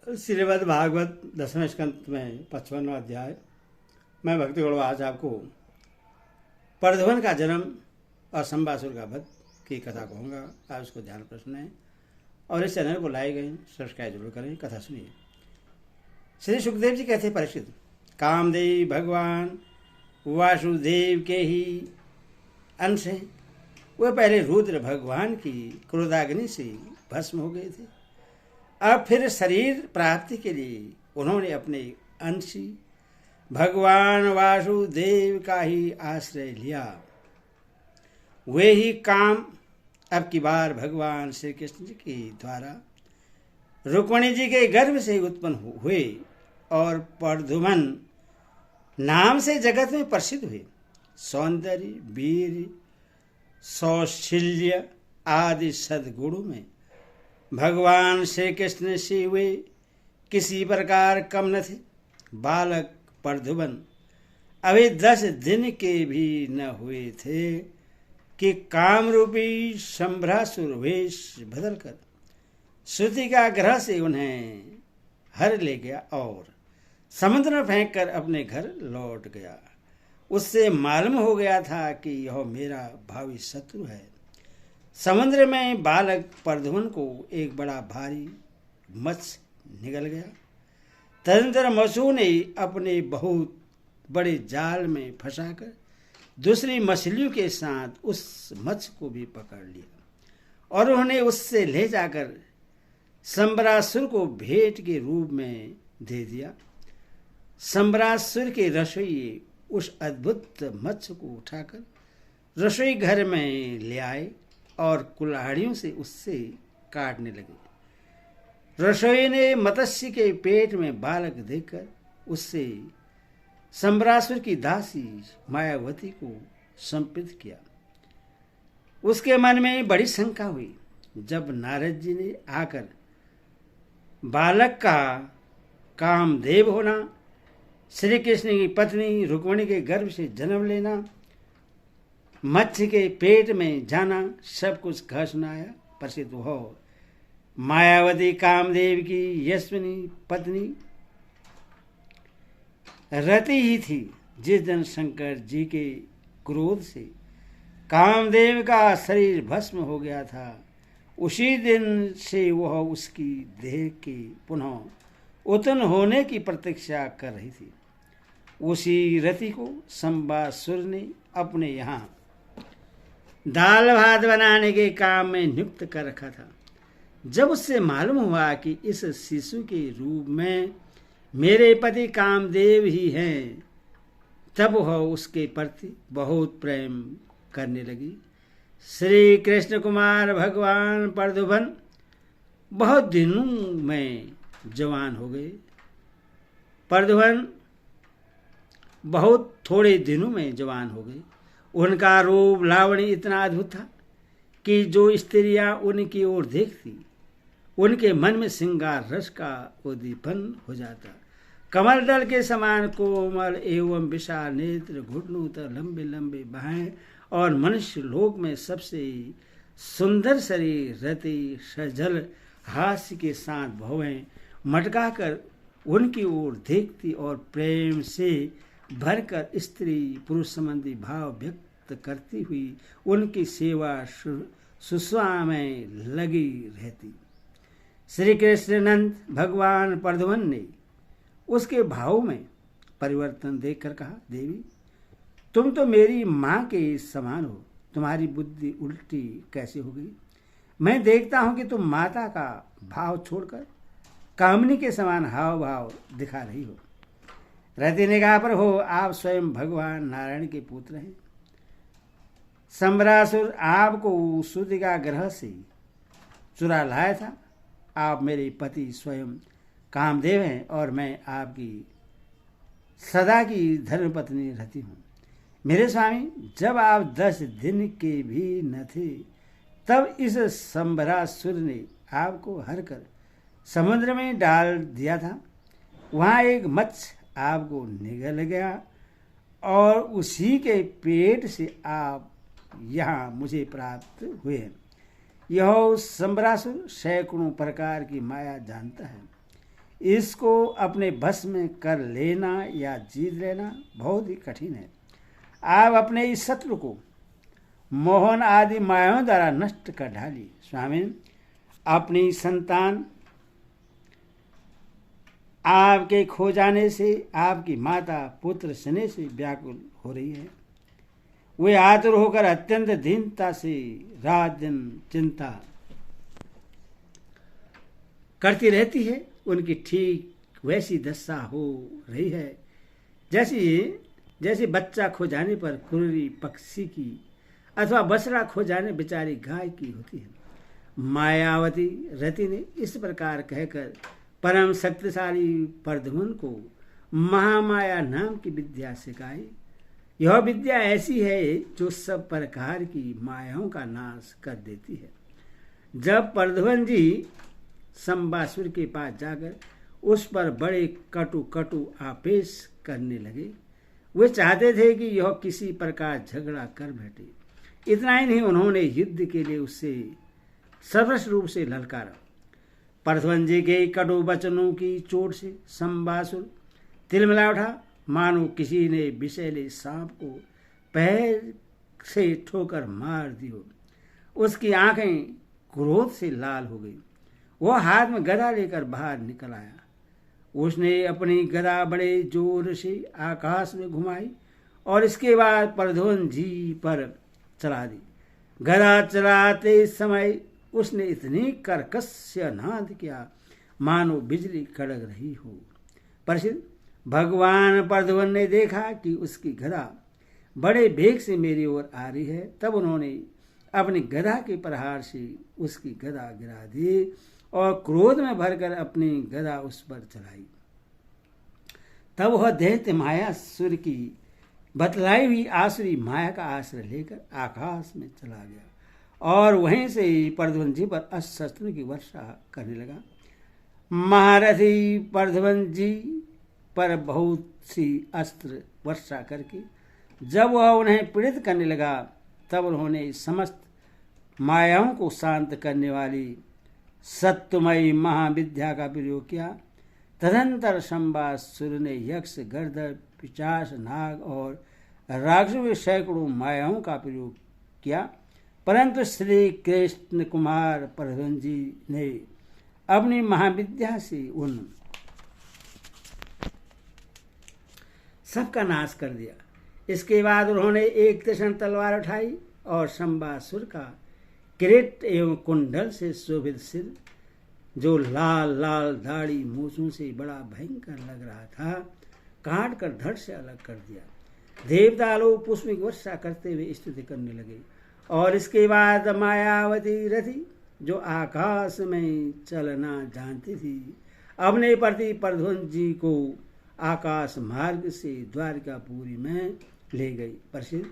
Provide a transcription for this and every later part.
श्रीमद् भागवत 10वें स्कंद में 55वां अध्याय। मैं भक्ति गौड़वा आज आपको प्रद्युम्न का जन्म और संबासुर का वध की कथा कहूँगा। आप उसको ध्यान प्रश्न है और इस चैनल को लाइक करें, सब्सक्राइब जरूर करें। कथा सुनिए। श्री सुखदेव जी कहते परीक्षित, कामदेव भगवान वासुदेव के ही अंश हैं। वे पहले रुद्र भगवान की क्रोधाग्नि से भस्म हो गए थे। अब फिर शरीर प्राप्ति के लिए उन्होंने अपने अंशी भगवान वासुदेव का ही आश्रय लिया। वे ही काम अब की बार भगवान श्री कृष्ण जी के द्वारा रुक्मिणी जी के गर्भ से उत्पन्न हुए और प्रद्युम्न नाम से जगत में प्रसिद्ध हुए। सौंदर्य, वीर, सौशील्य आदि सद्गुणों में भगवान श्री कृष्ण से वे किसी प्रकार कम न थे। बालक प्रद्युम्न अभी 10 दिन के भी न हुए थे कि कामरूपी संभ्रासुर वेश बदलकर श्रुति का ग्रह से उन्हें हर ले गया और समुद्र में फेंक कर अपने घर लौट गया। उससे मालूम हो गया था कि यह मेरा भावी शत्रु है। समुद्र में बालक प्रद्युम्न को एक बड़ा भारी मत्स्य निगल गया। तदनंतर मत्स्यों ने अपने बहुत बड़े जाल में फंसाकर दूसरी मछलियों के साथ उस मत्स्य को भी पकड़ लिया और उन्होंने उससे ले जाकर संबरासुर को भेंट के रूप में दे दिया। संबरासुर के रसोइये उस अद्भुत मत्स्य को उठाकर रसोई घर में ले आए और कुल्हाड़ियों से उससे काटने लगे। रसोई ने मत्स्य के पेट में बालक देखकर उससे संबरासुर की दासी मायावती को संपित किया। उसके मन में बड़ी शंका हुई। जब नारद जी ने आकर बालक का कामदेव होना, श्री कृष्ण की पत्नी रुक्मिणी के गर्भ से जन्म लेना, मत्स्य के पेट में जाना, सब कुछ कह सुनाया। प्रसिद्ध हो मायावती कामदेव की यशस्विनी पत्नी रति ही थी। जिस दिन शंकर जी के क्रोध से कामदेव का शरीर भस्म हो गया था, उसी दिन से वह उसकी देह के पुनः उत्पन्न होने की प्रतीक्षा कर रही थी। उसी रति को संबासुर ने अपने यहाँ दाल भात बनाने के काम में नियुक्त कर रखा था। जब उससे मालूम हुआ कि इस शिशु के रूप में मेरे पति कामदेव ही हैं, तब वह उसके प्रति बहुत प्रेम करने लगी। श्री कृष्ण कुमार भगवान प्रद्युम्न बहुत दिनों में जवान हो गए। प्रद्युम्न बहुत थोड़े दिनों में जवान हो गए। उनका रूप लावण्य इतना अद्भुत था कि जो स्त्रियां उनकी ओर देखती उनके मन में श्रृंगार रस का उद्दीपन हो जाता। कमल दल के समान कोमल एवं विशाल नेत्र, घुटनों तक लंबे लंबे बाहें और मनुष्य लोक में सबसे सुंदर शरीर रति सजल हास्य के साथ भवें मटका कर उनकी ओर देखती और प्रेम से भरकर स्त्री पुरुष संबंधी भाव व्यक्त करती हुई उनकी सेवा शुश्रूषा में लगी रहती। श्री कृष्णानंद भगवान प्रद्युम्न ने उसके भाव में परिवर्तन देखकर कहा, देवी तुम तो मेरी माँ के समान हो, तुम्हारी बुद्धि उल्टी कैसे हो गई? मैं देखता हूँ कि तुम माता का भाव छोड़कर कामनी के समान हाव भाव दिखा रही हो। रति ने कहा, पर हो आप स्वयं भगवान नारायण के पुत्र हैं। संबरासुर आपको सूर्य का ग्रह से चुरा लाया था। आप मेरे पति स्वयं कामदेव हैं और मैं आपकी सदा की धर्मपत्नी रति हूँ। मेरे स्वामी, जब आप 10 दिन के भी न थे, तब इस संबरासुर ने आपको हर कर समुद्र में डाल दिया था। वहाँ एक मत्स्य आपको निगल गया और उसी के पेट से आप यहाँ मुझे प्राप्त हुए। यह संबरासुर सैकड़ों प्रकार की माया जानता है। इसको अपने बस में कर लेना या जीत लेना बहुत ही कठिन है। आप अपने इस शत्रु को मोहन आदि मायाओं द्वारा नष्ट कर डालिए। स्वामी, अपनी संतान आपके खो जाने से आपकी माता पुत्र स्नेह से व्याकुल हो रही है। वे आतुर होकर अत्यंत दीनता से रात दिन चिंता करती रहती है। उनकी ठीक वैसी दशा हो रही है जैसे बच्चा खो जाने पर कुर्री पक्षी की अथवा बछड़ा खो जाने बेचारी गाय की होती है। मायावती रति ने इस प्रकार कहकर परम शक्तिशाली प्रद्युम्न को महामाया नाम की विद्या सिखाई। यह विद्या ऐसी है जो सब प्रकार की मायाओं का नाश कर देती है। जब प्रद्युम्न जी शंबासुर के पास जाकर उस पर बड़े कटु कटु आपेश करने लगे, वे चाहते थे कि यह किसी प्रकार झगड़ा कर बैठे। इतना ही नहीं, उन्होंने युद्ध के लिए उससे सर्वस रूप से ललकारा। प्रद्युम्न जी के कटु वचनों की चोट से शंबासुर तिलमिला उठा, मानो किसी ने विषैले सांप को पैर से ठोकर मार दी हो। उसकी आंखें क्रोध से लाल हो गई। वह हाथ में गदा लेकर बाहर निकल आया। उसने अपनी गदा बड़े जोर से आकाश में घुमाई और इसके बाद प्रद्युम्न जी पर चला दी। गदा चलाते समय उसने इतनी कर्कश से नाद किया मानो बिजली कड़क रही हो। प्रसिद्ध भगवान प्रद्युम्न ने देखा कि उसकी गदा बड़े वेग से मेरी ओर आ रही है। तब उन्होंने अपनी गदा के प्रहार से उसकी गदा गिरा दी और क्रोध में भरकर अपनी गदा उस पर चलाई। तब वह दैत्य मायासुर की बतलाई हुई आसुरी माया का आश्रय लेकर आकाश में चला गया और वहीं से ही प्रद्युम्न जी पर अस्त्र की वर्षा करने लगा। महारथी प्रद्युम्न जी पर बहुत सी अस्त्र वर्षा करके जब वह उन्हें पीड़ित करने लगा, तब उन्होंने समस्त मायाओं को शांत करने वाली सत्यमयी महाविद्या का प्रयोग किया। तदंतर शंबासुर ने यक्ष, गर्दभ, पिशाच, नाग और राक्षसों के सैकड़ों मायाओं का प्रयोग किया, परंतु श्री कृष्ण कुमार प्रद्युम्न जी ने अपनी महाविद्या से उन सबका नाश कर दिया। इसके बाद उन्होंने एक तीक्ष्ण तलवार उठाई और शंबासुर का किरीट एवं कुंडल से शोभित सिर, जो लाल लाल दाढ़ी मूछों से बड़ा भयंकर लग रहा था, काट कर धड़ से अलग कर दिया। देवता लोग पुष्पिक वर्षा करते हुए स्तुति करने लगे और इसके बाद मायावती रथी, जो आकाश में चलना जानती थी, अपने पति प्रद्युम्न जी को आकाश मार्ग से द्वारकापुरी में ले गई। प्रसिद्ध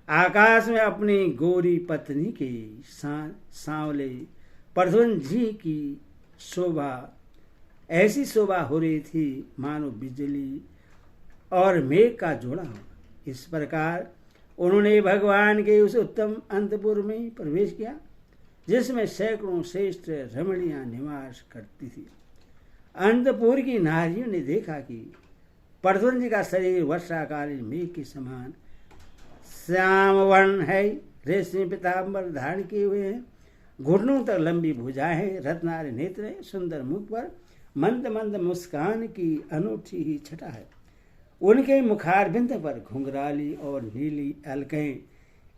आकाश में अपनी गोरी पत्नी के सांवले प्रद्युम्न जी की शोभा ऐसी शोभा हो रही थी मानो बिजली और मेघ का जोड़ा हो। इस प्रकार उन्होंने भगवान के उस उत्तम अंतपुर में प्रवेश किया जिसमें सैकड़ों श्रेष्ठ रमणियां निवास करती थी। अंतपुर की नारियों ने देखा कि प्रद्युम्न जी का शरीर वर्षाकालीन मेघ के समान श्याम वर्ण है, रेशमी पीताम्बर धारण किए हुए हैं, घुटनों तक लंबी भुजाएं हैं, रत्नारी नेत्र है, सुंदर मुख पर मंद मंद मुस्कान की अनूठी ही छटा है। उनके मुखारबिंद पर घुंघराली और नीली अलकें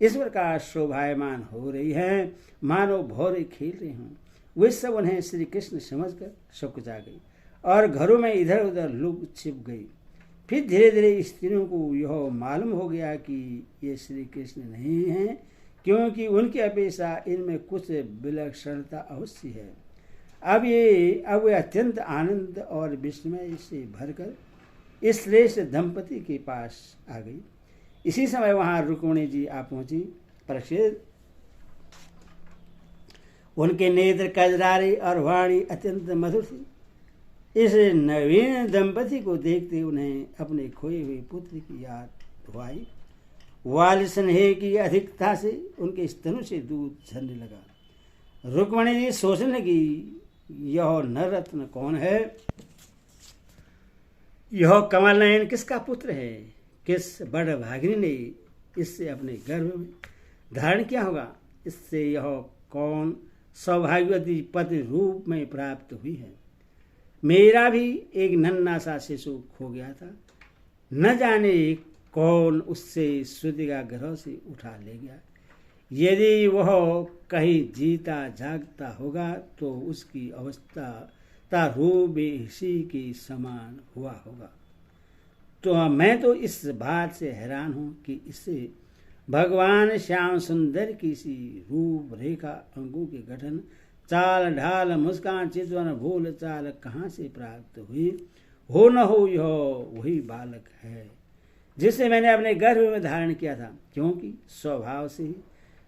इस प्रकार शोभायमान हो रही हैं मानो भौरे खेल रहे हों। वे सब उन्हें श्री कृष्ण समझकर सकुचा गई और घरों में इधर उधर लुक छिप गई। फिर धीरे धीरे स्त्रियों को यह मालूम हो गया कि ये श्री कृष्ण नहीं हैं, क्योंकि उनकी अपेक्षा इनमें कुछ विलक्षणता अवश्य है। अब वे अत्यंत आनंद और विस्मय से भरकर इस श्रेष्ठ दंपति के पास आ गई। इसी समय वहां रुक्मिणी जी आ पहुंची। प्रसिद्ध उनके नेत्र कजरारे और वाणी अत्यंत मधुर थी। इस नवीन दंपति को देखते उन्हें अपने खोए हुए पुत्र की याद हुई। वाल स्नेह की अधिकता से उनके स्तनों से दूध झरने लगा। रुक्मिणी जी सोचने लगी, यह नररत्न कौन है यह कमल नयन किसका पुत्र है? किस बड़ भागिनी ने इससे अपने गर्भ में धारण किया होगा? इससे यह कौन सौभाग्यवती पति रूप में प्राप्त हुई है? मेरा भी एक नन्हा सा शिशु खो गया था, न जाने कौन उससे श्रुति का ग्रह से उठा ले गया। यदि वह कहीं जीता जागता होगा तो उसकी अवस्था रूप इसी के समान हुआ होगा। तो मैं तो इस बात से हैरान हूँ कि इससे भगवान श्याम सुंदर की सी रूप रेखा, अंगों के गठन, चाल ढाल, मुस्कान, चितवन, भूल चाल कहाँ से प्राप्त हुई? हो न हो यह वही बालक है जिसे मैंने अपने गर्भ में धारण किया था, क्योंकि स्वभाव से ही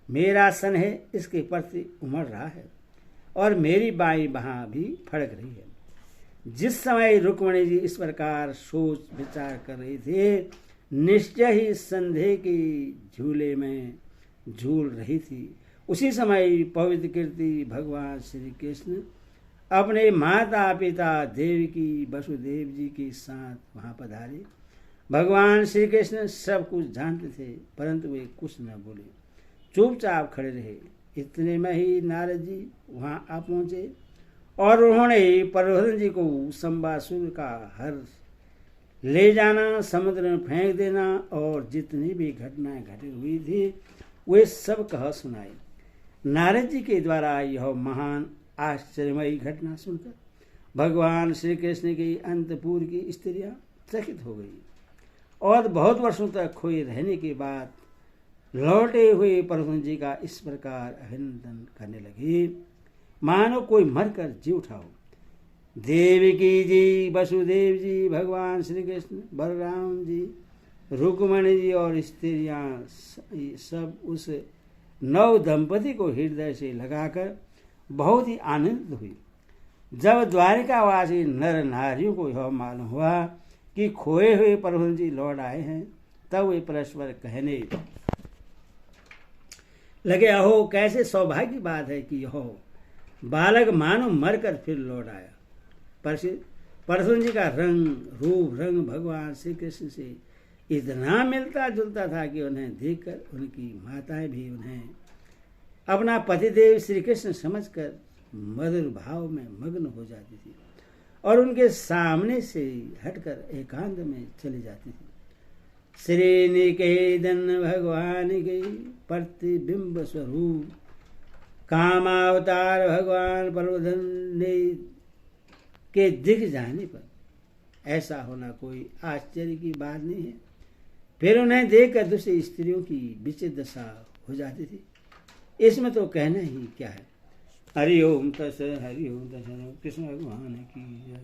मेरा स्नेह इसके प्रति उमड़ रहा है और मेरी बाईं बाह भी फड़क रही है। जिस समय रुक्मिणी जी इस प्रकार सोच विचार कर रहे थे, निश्चय ही संदेह के झूले में झूल रही थी। उसी समय पवित्र कीर्ति भगवान श्री कृष्ण अपने माता पिता देवकी वसुदेव जी के साथ वहां पधारे। भगवान श्री कृष्ण सब कुछ जानते थे, परंतु वे कुछ न बोले, चुपचाप खड़े रहे। इतने में ही नारद जी वहां आ पहुंचे और उन्होंने प्रबोधन जी को संबासुर का हर ले जाना, समुद्र में फेंक देना और जितनी भी घटनाएं घटित हुई थी वे सब कह सुनाई। नारद जी के द्वारा यह महान आश्चर्यमयी घटना सुनकर भगवान श्री कृष्ण की अंतपुर की स्त्रियां चकित हो गई और बहुत वर्षों तक खोए रहने के बाद लौटे हुए प्रभु जी का इस प्रकार अभिनंदन करने लगी मानो कोई मरकर जी उठा हो। देवकी जी, वसुदेव जी, भगवान श्री कृष्ण, बलराम जी, रुक्मिणी जी और स्त्रियां सब उस नव दंपति को हृदय से लगाकर बहुत ही आनंदित हुई। जब द्वारिकावासी नर नारियों को यह मालूम हुआ कि खोए हुए प्रभु जी लौट आए हैं, तब वे परस्पर कहने लगे, अहो कैसे सौभाग्य की बात है कि यह बालक मानो मरकर फिर लौट आया। परशुराम जी का रूप रंग भगवान श्री कृष्ण से इतना मिलता जुलता था कि उन्हें देखकर उनकी माताएं भी उन्हें अपना पतिदेव श्री कृष्ण समझकर मधुर भाव में मग्न हो जाती थी और उनके सामने से हटकर एकांत में चली जाती थी। श्री निकेतन भगवान के प्रतिबिंब स्वरूप कामावतार भगवान प्रबोधन ने के दिख जाने पर ऐसा होना कोई आश्चर्य की बात नहीं है। फिर उन्हें देखकर दूसरी स्त्रियों की विचित्र दशा हो जाती थी। इसमें तो कहना ही क्या है। हरि ओम तस्, हरि ओम तस्, कृष्ण भगवान की जय।